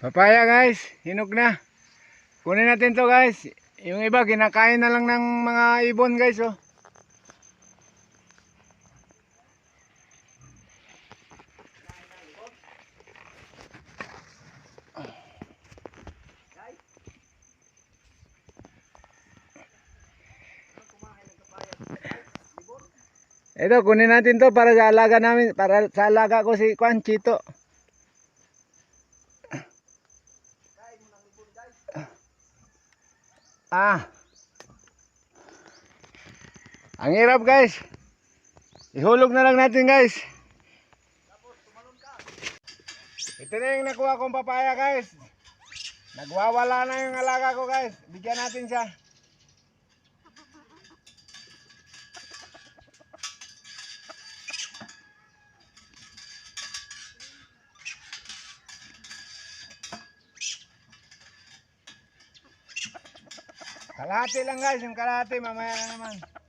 Papaya guys, hinog na. Kunin natin to guys. Yung iba kinakain na lang ng mga ibon guys oh. Ito kunin natin to para sa alaga namin, para sa alaga ko si Juan Chito. Ang hirap guys. Ihulog na lang natin guys. Ito na yung nakuha kong papaya guys. Nagwawala na yung alaga ko guys. Bigyan natin siya. Kalahati lang guys, yung kalahati mamaya na naman.